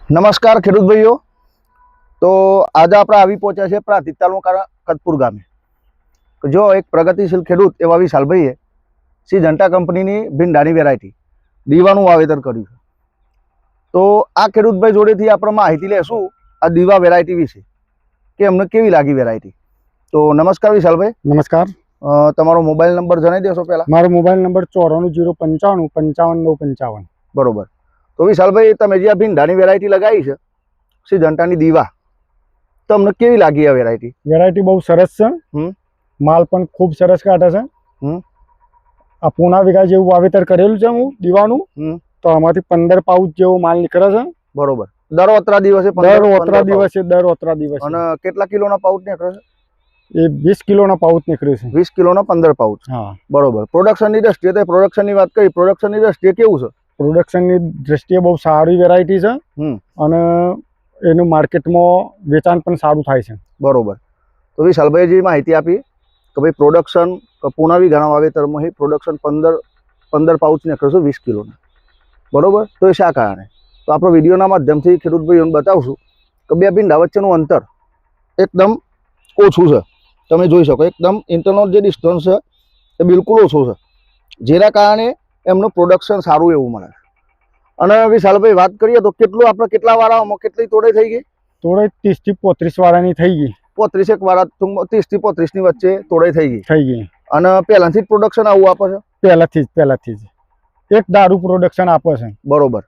નમસ્કાર ખેડૂત ભાઈઓ। તો આજે આપણે આવી પહોંચ્યા છે પ્રાંતિજ તાલુકા કતપુર ગામે। જો એક પ્રગતિશીલ ખેડૂત એવા વિશાલભાઈએ સિજન્ટા કંપનીની ભીંડાની વેરાયટી દીવાનું વાવેતર કર્યું છે। તો આ ખેડૂતભાઈ જોડેથી આપણે માહિતી લેશું આ દીવા વેરાયટી વિશે કે એમને કેવી લાગી વેરાયટી। તો નમસ્કાર વિશાલભાઈ। નમસ્કાર। તમારો મોબાઈલ નંબર જણાવી દેશો પહેલાં? મારો મોબાઈલ નંબર 94 095 55 955। બરોબર। તો વિશાલભાઈ, તમે જે આ ભીંડાની વેરાયટી લગાવી છે સિજન્ટાની દીવા, તમને કેવી લાગી આ વેરાયટી? વેરાયટી બહુ સરસ છે। માલ પણ ખૂબ સરસ કાઢે છે। આ પૂના વીઘા જેવું વાવેતર કરેલું છે હું દીવાનું, તો આમાંથી 15 પાઉચ જેવો માલ નીકળે છે। બરોબર। દર ઓતરા દિવસે દર ઓતરા દિવસે અને કેટલા કિલોના પાઉચ નીકળે છે? એ 20 કિલોના પાઉચ નીકળે છે। 20 કિલોના 15 પાઉચ। હા, બરોબર। પ્રોડક્શનની દ્રષ્ટિએ તો પ્રોડક્શનની વાત કરી, પ્રોડક્શનની દ્રષ્ટિએ કેવું છે? પ્રોડક્શનની દ્રષ્ટિએ બહુ સારી વેરાયટી છે અને એનું માર્કેટમાં વેચાણ પણ સારું થાય છે। બરોબર। તો વિશાલભાઈ જે માહિતી આપી કે ભાઈ પ્રોડક્શન પૂના વીઘાના વાવેતરમાં પ્રોડક્શન 15 પાઉચ નીકળે છે 20 કિલોના। બરોબર। તો એ શા કારણે? તો આપણો વિડીયોના માધ્યમથી ખેડૂત ભાઈઓને બતાવશું કે બે ભીંડા વચ્ચેનું અંતર એકદમ ઓછું છે। તમે જોઈ શકો એકદમ ઇન્ટરનલ જે ડિસ્ટન્સ છે એ બિલકુલ ઓછું છે, જેના કારણે એમનું પ્રોડક્શન સારું એવું મળે। અને વિશાલભાઈ વાત કરીએ તો કેટલા વાળામાં કેટલી તોડાઈ થઈ ગઈ? તોડાઈ 30 થી 35 વાળાની થઈ ગઈ। 35 વાળા 30 થી 35 ની વચ્ચે તોડાઈ થઈ ગઈ। અને પહેલાથી જ પ્રોડક્શન આવું આપે છે? પહેલાથી જ એક દારૂ પ્રોડક્શન આપે છે। બરોબર।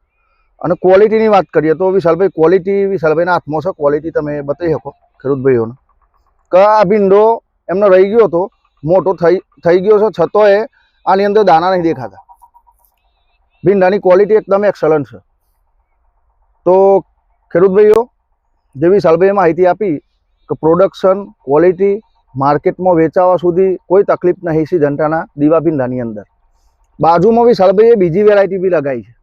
અને ક્વોલિટીની વાત કરીએ તો વિશાલભાઈ, ક્વોલિટી વિશાલભાઈના હાથમાં છે, ક્વોલિટી તમે બતાવી શકો ખેડૂત ભાઈઓને કે આ ભીંડો એમને રહી ગયો હતો, મોટો થઈ ગયો છે, છતાંય આની અંદર દાણા નહીં દેખાતા। ભીંડાની ક્વોલિટી એકદમ એક્સલન્ટ છે। તો ખેડૂત ભાઈઓ, જે વિશાલભાઈએ માહિતી આપી કે પ્રોડક્શન, ક્વોલિટી, માર્કેટમાં વેચાવા સુધી કોઈ તકલીફ નહીં સિજન્ટાના દીવા ભીંડાની અંદર। બાજુમાં વિશાલભાઈએ બીજી વેરાયટી બી લગાવી છે।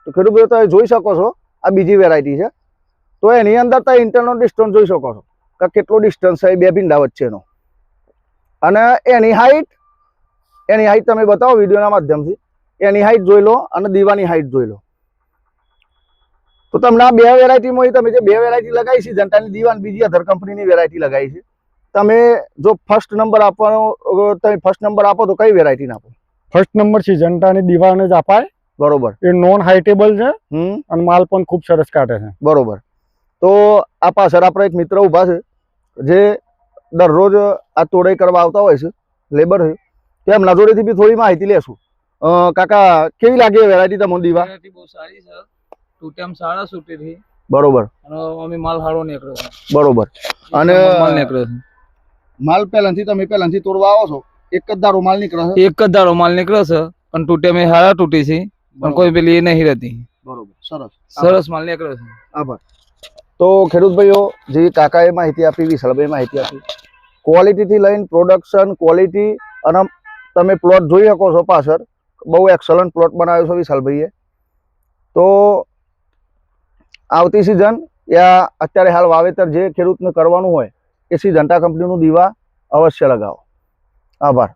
તો ખેડૂત ભાઈઓ, તમે જોઈ શકો છો આ બીજી વેરાયટી છે। તો એની અંદર તમે ઇન્ટરનલ ડિસ્ટન્સ જોઈ શકો છો કે કેટલો ડિસ્ટન્સ છે બે ભીંડા વચ્ચેનો, અને એની હાઈટ તમે બતાવો વિડીયોના માધ્યમથી। એની હાઈટ જોઈ લો અને દીવાની હાઈટ જોઈ લો। તો તમને આ બે વેરાયટીમાં તમે જે બે વેરાયટી લગાવી છે સિજન્ટાની દીવા અને બીજી અધર કંપનીની વેરાયટી લગાવી છે, તમે જો ફર્સ્ટ નંબર આપવાનો, તમે ફર્સ્ટ નંબર આપો તો કઈ વેરાયટીને આપો? ફર્સ્ટ નંબર સિજન્ટાની દીવાને જ અપાય। બરોબર। એ નોન હાઇટેબલ છે અને માલ પણ ખૂબ સરસ કાઢે છે। બરોબર। તો આ પાછળ આપણા એક મિત્ર ઊભા છે જે દરરોજ આ તોડાઈ કરવા આવતા હોય છે, લેબર છે, તો એમના જોડેથી બી થોડી માહિતી લેશું। કાકા, કેવી લાગે વેરાયટી તમને દીવા? વેરાયટી બહુ સારી છે। ટૂટેમ સારા સુટેથી। બરોબર। અને અમે માલ હારો નીકળ્યો છે। બરોબર। અને માલ નીકળ્યો છે। માલ પહેલાથી તોડવા આવો છો, એક જ દારો માલ નીકળે છે? એક જ દાડો માલ નીકળ્યો છે અને ટૂટેમ હારા તૂટી છે, પણ કોઈ પેલી એ નહીં રહેતી। બરોબર। સરસ માલ નીકળ્યો છે। આભાર। તો ખેડૂત ભાઈઓ, જે કાકાએ માહિતી આપી, વિશાલભાઈ માહિતી આપી, ક્વોલિટીથી લઈને પ્રોડક્શન, ક્વોલિટી, અને તમે પ્લોટ જોઈ શકો છો પાછળ, બહુ એક્સલન્ટ પ્લોટ બનાવ્યો છે વિશાલભાઈએ। તો આવતી સિઝન યા અત્યારે હાલ વાવેતર જે ખેડૂતને કરવાનું હોય એ સિજન્ટા કંપનીનું દીવા અવશ્ય લગાવો। આભાર।